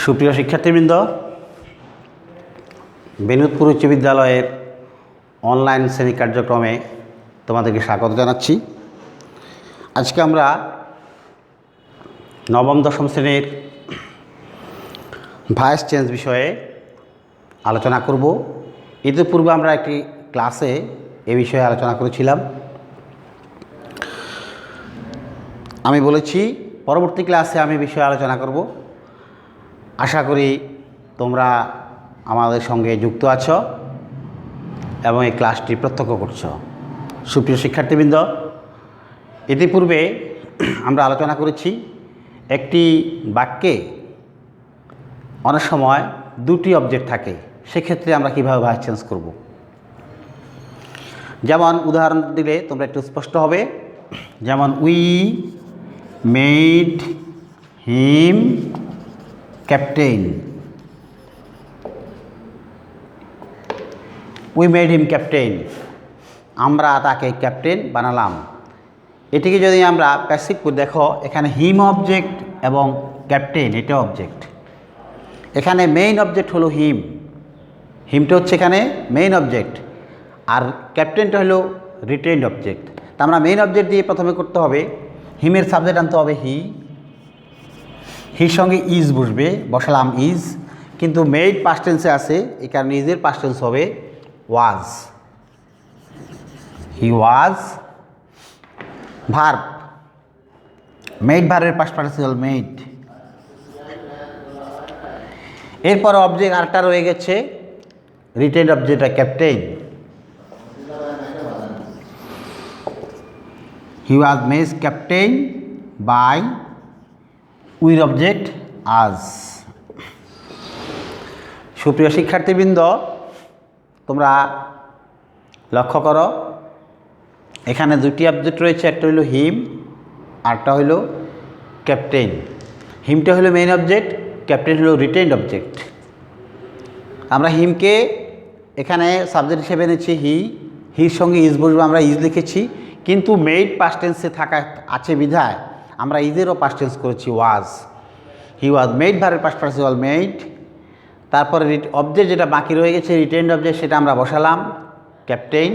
সুপ্রিয় শিক্ষার্থীবৃন্দ, বিনোদপুর উচ্চ বিদ্যালয়ের অনলাইন শ্রেণী কার্যক্রমে তোমাদেরকে স্বাগত জানাচ্ছি। আজকে আমরা নবম দশম শ্রেণীর ভয়েস চেঞ্জ বিষয়ে আলোচনা করব। ইতিপূর্বে আমরা একটি ক্লাসে এ বিষয়ে আলোচনা করেছিলাম। আমি বলেছি পরবর্তী ক্লাসে আমি বিষয়ে আলোচনা করব। আশা করি তোমরা আমাদের সঙ্গে যুক্ত আছো এবং এই ক্লাসটি প্রত্যক্ষ করছো। সুপ্রিয় শিক্ষার্থীবৃন্দ, ইতিপূর্বে আমরা আলোচনা করেছি একটি বাক্যে অনেক সময় দুটি অবজেক্ট থাকে, সেক্ষেত্রে আমরা কীভাবে ভয়েস চেঞ্জ করব। যেমন উদাহরণ দিলে তোমরা একটু স্পষ্ট হবে। যেমন we made him captain. We made him captain, আমরা তাকে ক্যাপ্টেন বানালাম। এটিকে যদি আমরা প্যাসিভ করে দেখো, এখানে হিম অবজেক্ট এবং ক্যাপ্টেন এটা অবজেক্ট। এখানে মেইন অবজেক্ট হলো হিম, হিমটা হচ্ছে এখানে মেইন অবজেক্ট, আর ক্যাপ্টেনটা হলো রিটেইনড অবজেক্ট। তা আমরা মেইন অবজেক্ট দিয়ে প্রথমে করতে হবে, হিমের সাবজেক্ট আনতে হবে হি, হির সঙ্গে ইজ বসবে, বসালাম ইজ, কিন্তু মেড পাস্ট টেন্সে আছে, এই কারণে ইজের পাস্ট টেন্স হবে was. He was. Verb, made ভার্বের পাস্ট পার্টিসিপল মেড। এরপর অবজেক্ট আরেকটা রয়ে গেছে, retained object captain. He was made captain by উইর অবজেক্ট আজ। সুপ্রিয় শিক্ষার্থীবৃন্দ, তোমরা লক্ষ্য করো, এখানে দুটি অবজেক্ট রয়েছে, একটা হলো হিম আরটা হলো ক্যাপ্টেন। হিমটা হলো মেইন অবজেক্ট, ক্যাপ্টেন হলো রিটেইনড অবজেক্ট। আমরা হিমকে এখানে সাবজেক্ট হিসেবে এনেছি হি, হির সঙ্গে ইজ বসবে, আমরা ইজ লিখেছি, কিন্তু মেড পাস্ট টেন্সে থাকা আছে বিধায় আমরা ইজেরও পাস্ট টেন্স করেছি ওয়াজ। হি ওয়াজ মেড ভার্বের পাস্ট পার্টিসিপল মেড। তারপরে অবজেক্ট যেটা বাকি রয়ে গেছে রিটেইনড অবজেক্ট, সেটা আমরা বসালাম ক্যাপ্টেন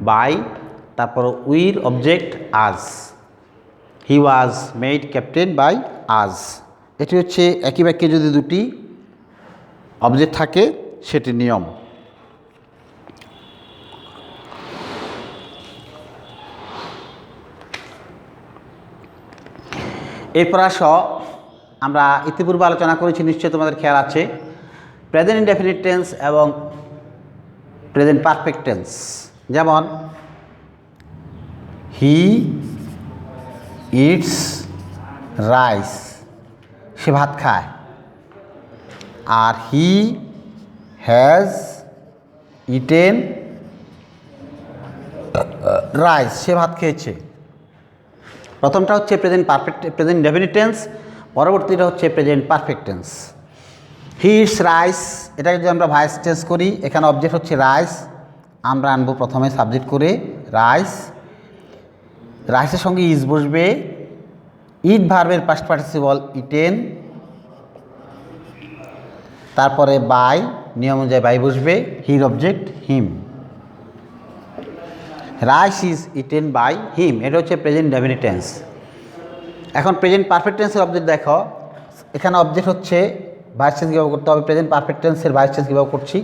বাই, তারপর উইর অবজেক্ট আজ। হি ওয়াজ মেড ক্যাপ্টেন বাই আজ। এটি হচ্ছে একই বাক্যে যদি দুটি অবজেক্ট থাকে সেটি নিয়ম। এরপর আসো, আমরা ইতিপূর্বে আলোচনা করেছি, নিশ্চয়ই তোমাদের খেয়াল আছে, প্রেজেন্ট ইনডেফিনিট টেন্স এবং প্রেজেন্ট পারফেক্ট টেন্স। যেমন হি ইটস রাইস, সে ভাত খায়। আর হি হ্যাজ ইটেন রাইস, সে ভাত খেয়েছে। প্রথমটা হচ্ছে present perfect, present indefinite tense, পরবর্তীটা হচ্ছে present perfect tense. He eats rice, এটাকে যদি আমরা ভয়েস চেঞ্জ করি, এখানে অবজেক্ট হচ্ছে রাইস, আমরা আনবো প্রথমে সাবজেক্ট করে রাইস, রাইসের সঙ্গে ইজ বসবে, ইট ভার্বের পাস্ট পার্টিসিপল ইটেন, তারপরে বাই, নিয়ম অনুযায়ী বাই বসবে, হির object him. Rice is eaten by him, এটা হচ্ছে প্রেজেন্ট ইনডেফিনিট টেন্স। এখন প্রেজেন্ট পারফেক্ট টেন্সের অবজেক্ট দেখো, এখানে অবজেক্ট হচ্ছে ভয়েস চেঞ্জ কীভাবে করতে হবে, প্রেজেন্ট পারফেক্ট টেন্সের ভয়েস চেঞ্জ কীভাবে করছি।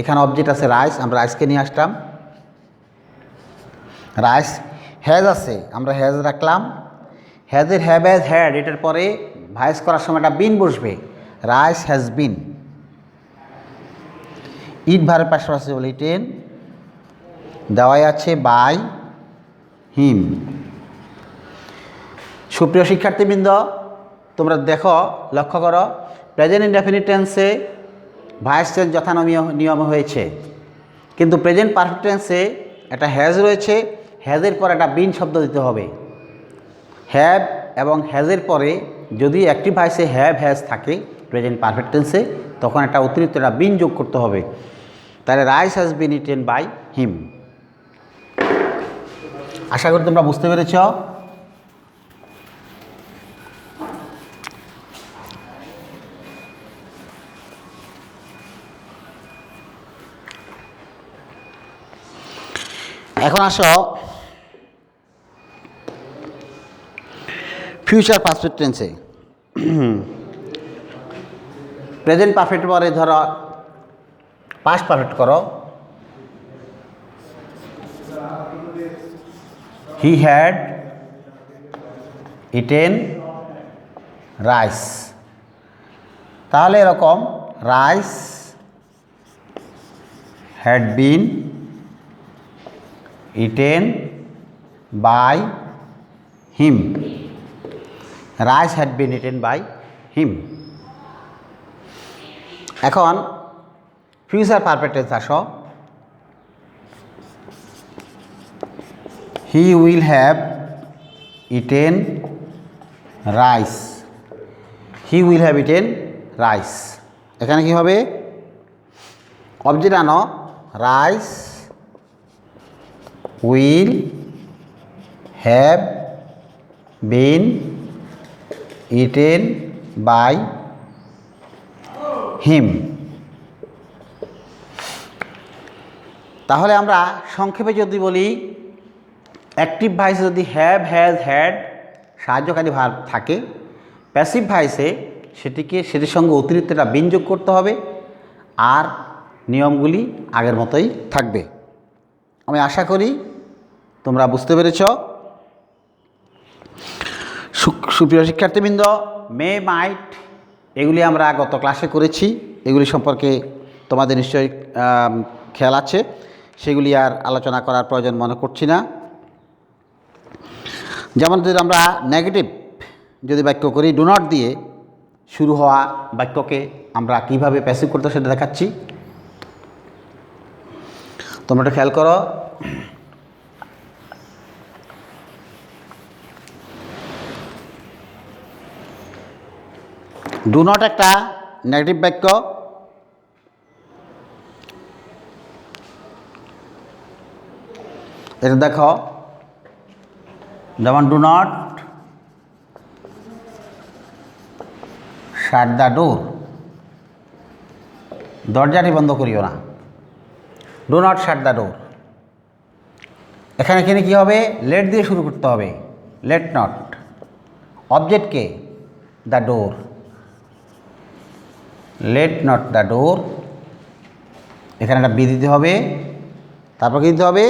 এখানে অবজেক্ট আছে রাইস, আমরা রাইসকে নিয়ে আসলাম, রাইস। হ্যাজ আছে, আমরা হ্যাজ রাখলাম, হ্যাজের হ্যাভ হ্যাজ হ্যাড, এটার পরে ভয়েস করার সময় একটা বিন বসবে, রাইস হ্যাজ বিন। ইট ভার্বের পাশাপাশি বলে ইটেন, দেওয়াই আছে বাই হিম। সুপ্রিয় শিক্ষার্থীবৃন্দ, তোমরা দেখো, লক্ষ্য করো, প্রেজেন্ট ইনডেফিনিট টেন্সে ভয়েস চেঞ্জ নিয়ম হয়েছে, কিন্তু প্রেজেন্ট পারফেক্ট টেন্সে একটা হ্যাজ রয়েছে, হ্যাজের পর একটা বিন শব্দ দিতে হবে। হ্যাভ এবং হ্যাজের পরে যদি একটি ভয়েসে হ্যাভ হ্যাজ থাকে প্রেজেন্ট পারফেক্ট টেন্সে, তখন একটা অতিরিক্ত একটা বিন যোগ করতে হবে। তাহলে rice has been eaten by him. আশা করি তোমরা বুঝতে পেরেছ। এখন আসো ফিউচার পারফেক্ট টেন্সে। প্রেজেন্ট পারফেক্ট পরে ধরো পাস্ট পারফেক্ট করো। He had eaten rice. তাহলে এরকম rice had been eaten by him. Rice had been eaten by him. এখন ফিউচার পারফেক্ট টেন্স আসো। He will have eaten rice. He will have eaten rice. এখানে কি হবে? Object আনো, rice will have been eaten by him. তাহলে আমরা সংক্ষেপে যদি বলি, অ্যাক্টিভ ভয়েসে যদি হ্যাভ, হ্যাজ, হ্যাড সাহায্যকারী ভার্ব থাকে, প্যাসিভ ভয়েসে সেটির সঙ্গে অতিরিক্ত একটা বিন যোগ করতে হবে, আর নিয়মগুলি আগের মতোই থাকবে। আমি আশা করি তোমরা বুঝতে পেরেছ। সুপ্রিয় শিক্ষার্থীবৃন্দ, মে, মাইট এগুলি আমরা গত ক্লাসে করেছি। এগুলি সম্পর্কে তোমাদের নিশ্চয়ই খেয়াল আছে, সেগুলি আর আলোচনা করার প্রয়োজন মনে করছি না। যেমন যদি আমরা নেগেটিভ যদি বাক্য করি, ডু নট দিয়ে শুরু হওয়া বাক্যকে আমরা কিভাবে প্যাসিভ করতে সেটা দেখাচ্ছি। তোমরা একটু খেয়াল করো। ডু নট একটা নেগেটিভ বাক্য। এটা দেখো, যেমন do not shut the door. দরজাটি বন্ধ করিও না। Do not shut the door. এখানে কী হবে? লেট দিয়ে শুরু করতে হবে। Let not. অবজেক্টকে the door. Let not the door. এখানে একটা বি দিতে হবে। তারপর কী দিতে হবে?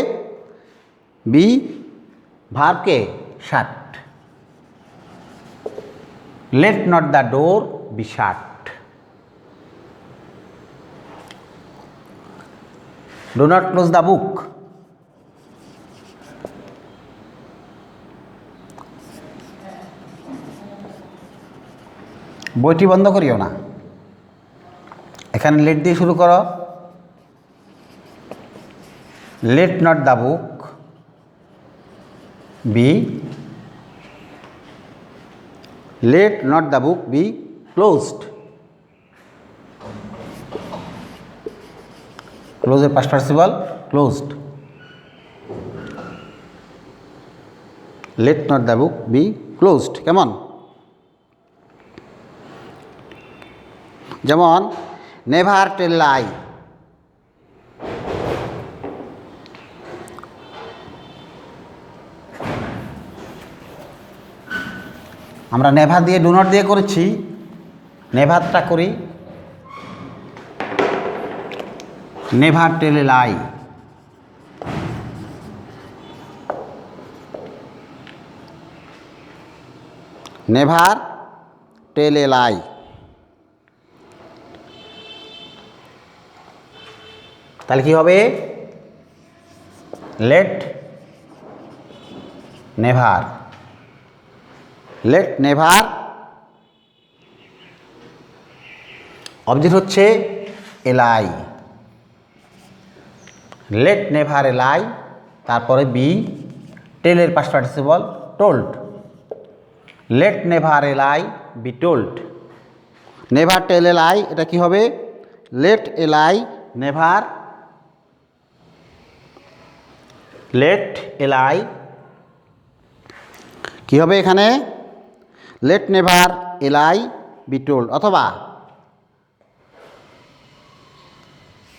বি ভার্বকে shut. Let not the door be shut. Do not close the book. বইটি বন্ধ করিও না। এখানে লেট দিয়ে শুরু করো। Let not the book be let not the book be closed. ক্লোজের past participle closed. Let not the book be closed. কেমন? যেমন নেভার টেল লাই। আমরা নেভার দিয়ে ডু নট দিয়ে করেছি, নেভারটা করি নেভার টেল এ লাই। নেভার টেল এ লাই। তাহলে কি হবে? Let never. Let never. Object হচ্ছে এলাই। Let never a lie. তারপরে বি টেলের past participle told. Let never a lie be told. Never tell a lie, এটা কি হবে? Late a lie never. লেট এলাই কি হবে এখানে? Let never a lie be told, অথবা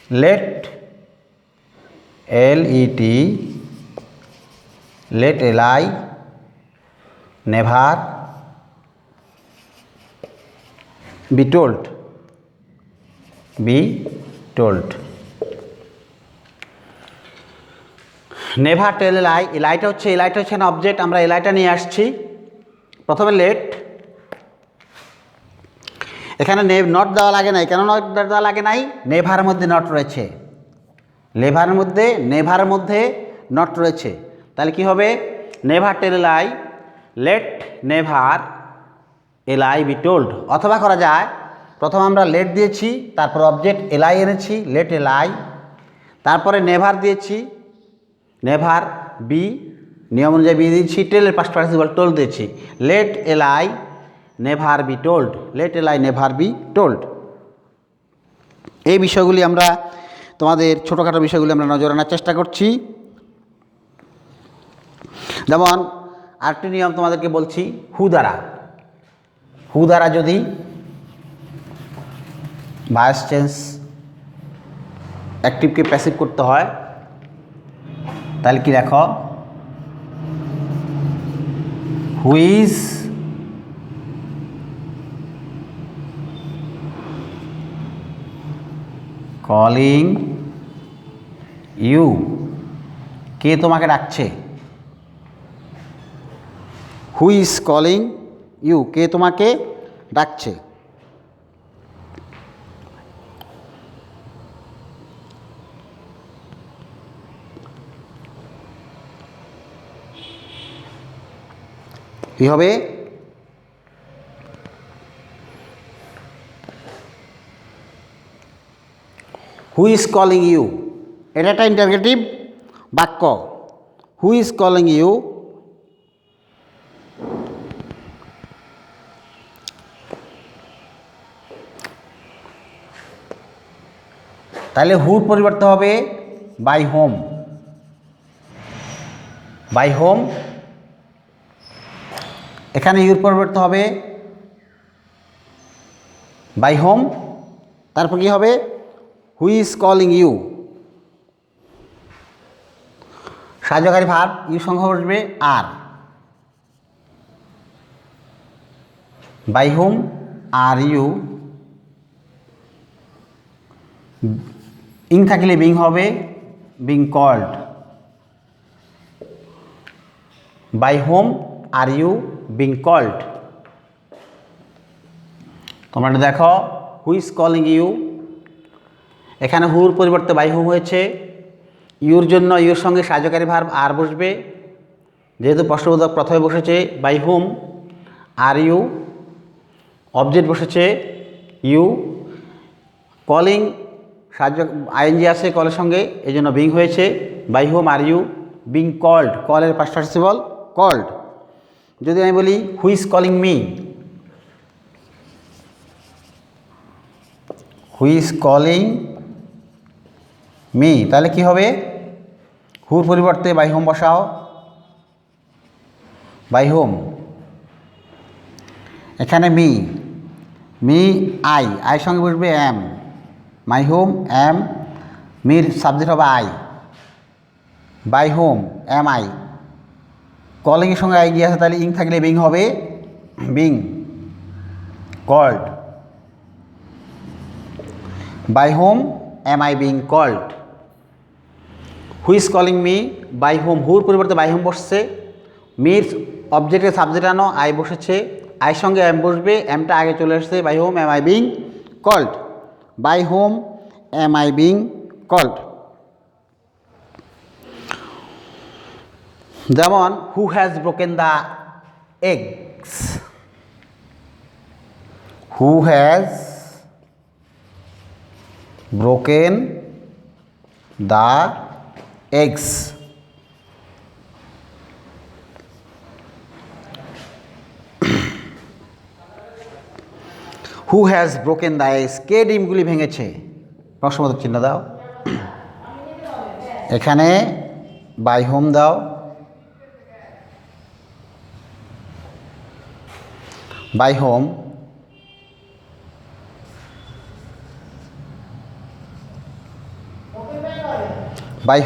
let LET let a lie never be told, never tell a lie. এলাইটা হচ্ছে না অবজেক্ট, আমরা এলাইটা নিয়ে আসছি। প্রথমে লেট, এখানে নট দেওয়া লাগে নাই। কেন নট দেওয়া লাগে নাই? নেভার মধ্যে নট রয়েছে, নেভার মধ্যে নট রয়েছে। তাহলে কি হবে? নেভার টেল এলাই, let never a lie be told. অথবা করা যায়, প্রথম আমরা লেট দিয়েছি, তারপর অবজেক্ট এলাই এনেছি, লেট এলাই, তারপরে নেভার দিয়েছি, নেভার বি, নিয়ম অনুযায়ী বি দিয়েছি, টেলের পাস্ট পার্টিসিপল টোল্ড দিয়েছি। Late a lie never be told, late a lie never be told. এই বিষয়গুলি আমরা তোমাদের ছোটোখাটো বিষয়গুলি আমরা নজর আনার চেষ্টা করছি। যেমন আরেকটি নিয়ম তোমাদেরকে বলছি, হু দ্বারা যদি ভয়েস চেঞ্জ অ্যাক্টিভকে প্যাসিভ করতে হয়, তাহলে কি দেখো, হু ইজ কলিং ইউ, কে তোমাকে ডাকছে? হু ইজ কলিং ইউ, কে তোমাকে ডাকছে? কি হবে? হু ইজ কলিং ইউ, এটা একটা ইন্টারগেটিভ বাক্য। হু ইজ কলিং ইউ, তাহলে হুর পরিবর্তে হবে বাই হোম, এখানে ইউর পরিবর্তে হবে বাই হোম, তারপর কি হবে? হু ইজ কলিং ইউ, সাহায্যকারী ভার্ব ইউ সঙ্গে বসবে are, by whom R you, ইং থাকলে বিং হবে, being called. By whom R you being called. তোমরা দেখো, হু ইজ কলিং ইউ, এখানে হুর পরিবর্তে বাই হোম হয়েছে। ইউর জন্য ইউর সঙ্গে সাহায্যকারী ভার্ব আর বসবে, যেহেতু প্রশ্নবোধক প্রথমে বসেছে by whom, R you object বসেছে ইউ, কলিং সাহায্য আইএনজি আছে কলের সঙ্গে, এই জন্য বিং হয়েছে, by whom R you being called, কলের পাস্ট পার্টিসিপল কল্ড। যদি আমি বলি who is calling me, who is calling me, তাহলে কি হবে? হুর পরিবর্তে বাই হোম বসাও, বাই হোম, এখানে মি আই সঙ্গে বসবে এম, মাই হোম এম, মির সাবজেক্ট হবে I, by whom am I, কলিংয়ের সঙ্গে আই গিয়ে আছে, তাহলে ইং থাকলে বিং হবে, being called. By whom am I being called. Who is calling me, by whom, হুর পরিবর্তে বাই হোম বসছে, মির অবজেক্টের সাবজেক্ট আনো, আই বসেছে, আই সঙ্গে এম বসবে, এমটা আগে চলে আসছে, by whom am I being called, by whom am I being called. যেমন who has broken the eggs, who has broken the eggs. Who has broken the eggs, কে ডিমগুলি ভেঙেছে? প্রশ্নবোধক চিহ্ন দাও, এখানে বাই হোম দাও, by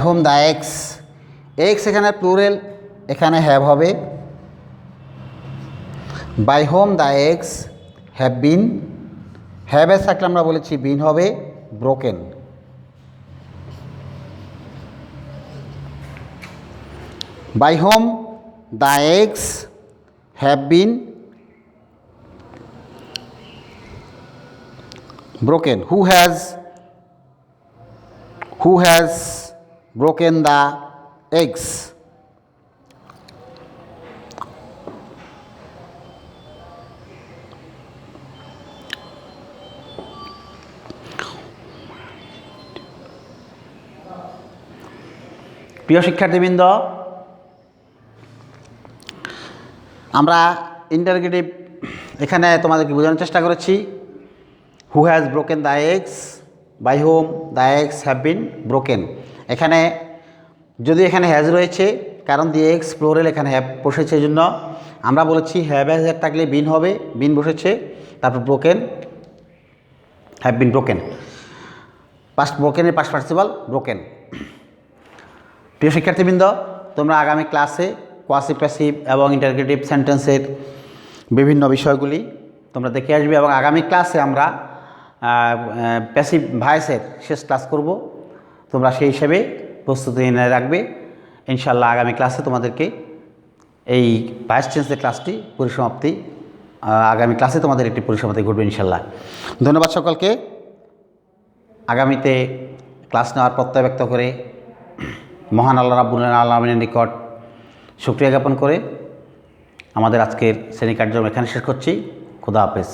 whom the eggs, eggs এখানে প্লুরেল, এখানে হ্যাভ হবে। By whom the eggs have been, have S থাকলে আমরা বলেছি বিন হবে broken. By whom the eggs have been broken, who has broken the eggs? প্রিয় শিক্ষার্থীবৃন্দ, আমরা ইন্টারগেটিভ এখানে তোমাদেরকে বোঝানোর চেষ্টা করেছি। Who has broken the eggs, by whom the eggs have been broken. এখানে যদি এখানে হ্যাজ রয়েছে, কারণ দিয়ে এক্স প্লোরেল, এখানে হ্যাভ বসেছে, এই জন্য আমরা বলেছি হ্যাভ হ্যাজ থাকলে বিন হবে, বিন বসেছে, তারপর broken, have been broken, past ব্রোকেনের পাস্ট পার্টিসিপাল ব্রোকেন। প্রিয় শিক্ষার্থীবৃন্দ, তোমরা আগামী ক্লাসে কোয়াসিভ প্যাসিভ এবং ইন্টারগেটিভ সেন্টেন্সের বিভিন্ন বিষয়গুলি তোমরা দেখে আসবে, এবং আগামী ক্লাসে আমরা প্যাসিভ ভয়েসের শেষ ক্লাস করব। তোমরা সেই হিসেবে প্রস্তুতি নিয়ে রাখবে। ইনশাল্লাহ আগামী ক্লাসে তোমাদেরকে এই ভয়েস চেঞ্জের ক্লাসটি পরিসমাপ্তি, আগামী ক্লাসে তোমাদের একটি পরিসমাপ্তি ঘটবে ইনশাল্লাহ। ধন্যবাদ সকলকে। আগামীতে ক্লাস নেওয়ার প্রত্যয় ব্যক্ত করে মহান আল্লাহ রাব্বুল আলামিনের নিকট শুকরিয়া জ্ঞাপন করে আমাদের আজকের শ্রেণী কার্যক্রম এখানে শেষ করছি। খুদা হাফেজ।